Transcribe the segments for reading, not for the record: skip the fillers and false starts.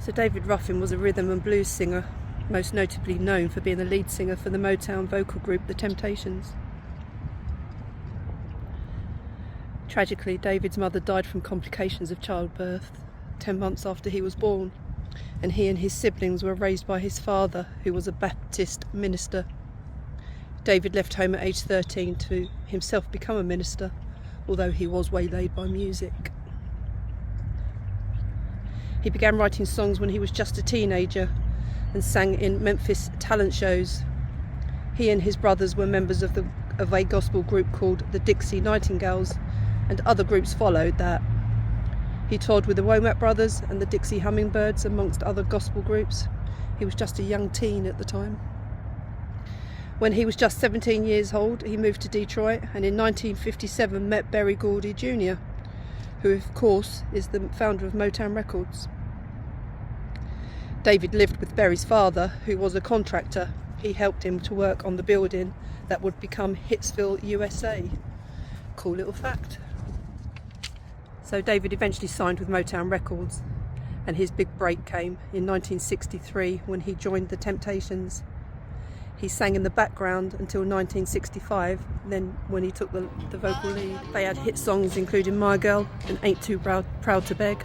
So David Ruffin was a rhythm and blues singer, most notably known for being the lead singer for the Motown vocal group The Temptations. Tragically, David's mother died from complications of childbirth 10 months after he was born, and he and his siblings were raised by his father, who was a Baptist minister. David left home at age 13 to himself become a minister, although he was waylaid by music. He began writing songs when he was just a teenager and sang in Memphis talent shows. He and his brothers were members of a gospel group called the Dixie Nightingales, and other groups followed that. He toured with the Womack Brothers and the Dixie Hummingbirds, amongst other gospel groups. He was just a young teen at the time. When he was just 17 years old, he moved to Detroit, and in 1957 met Berry Gordy Jr., who of course is the founder of Motown Records. David lived with Berry's father, who was a contractor. He helped him to work on the building that would become Hitsville, USA. Cool little fact. So David eventually signed with Motown Records, and his big break came in 1963 when he joined the Temptations. He sang in the background until 1965, then when he took the vocal lead. They had hit songs including My Girl and Ain't Too Proud to Beg.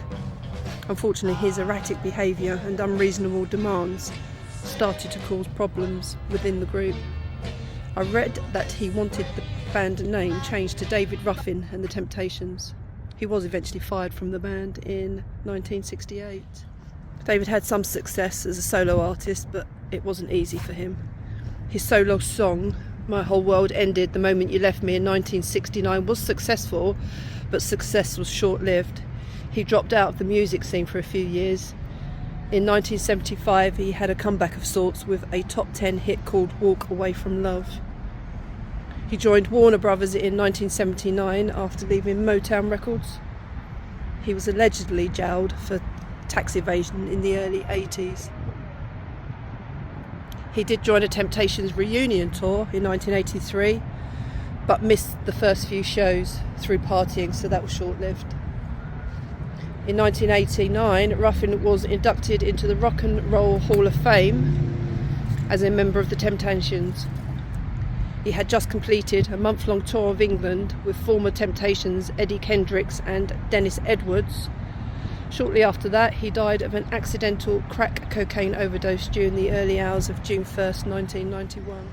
Unfortunately, his erratic behaviour and unreasonable demands started to cause problems within the group. I read that he wanted the band name changed to David Ruffin and the Temptations. He was eventually fired from the band in 1968. David had some success as a solo artist, but it wasn't easy for him. His solo song, My Whole World Ended the Moment You Left Me, in 1969 was successful, but success was short-lived. He dropped out of the music scene for a few years. In 1975 he had a comeback of sorts with a top 10 hit called Walk Away From Love. He joined Warner Brothers in 1979 after leaving Motown Records. He was allegedly jailed for tax evasion in the early 80s. He did join a Temptations reunion tour in 1983, but missed the first few shows through partying, so that was short-lived. In 1989, Ruffin was inducted into the Rock and Roll Hall of Fame as a member of the Temptations. He had just completed a month-long tour of England with former Temptations Eddie Kendricks and Dennis Edwards. Shortly after that, he died of an accidental crack cocaine overdose during the early hours of June 1st, 1991.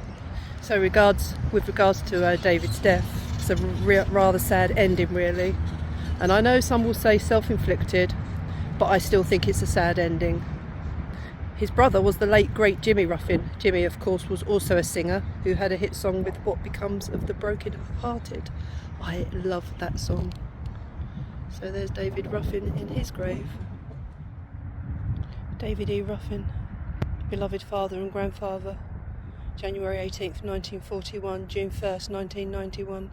So with regards to David's death, it's a rather sad ending, really. And I know some will say self-inflicted, but I still think it's a sad ending. His brother was the late great Jimmy Ruffin. Jimmy, of course, was also a singer who had a hit song with What Becomes of the Broken Hearted. I love that song. So there's David Ruffin in his grave. David E. Ruffin, beloved father and grandfather. January 18th, 1941, June 1st, 1991.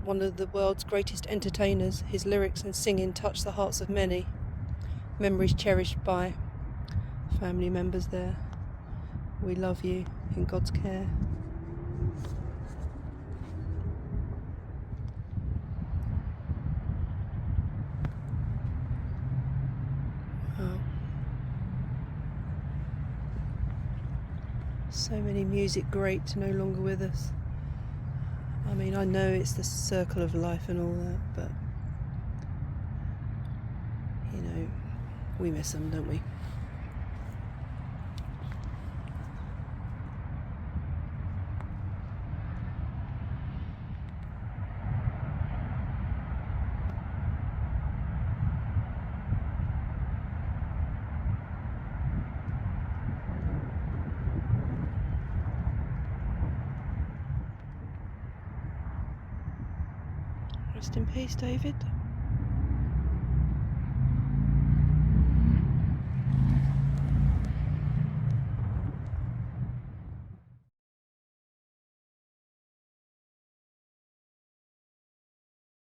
One of the world's greatest entertainers, his lyrics and singing touched the hearts of many. Memories cherished by family members there. We love you, in God's care. So many music greats no longer with us. I mean, I know it's the circle of life and all that, but you know, we miss them, don't we? Rest in peace, David.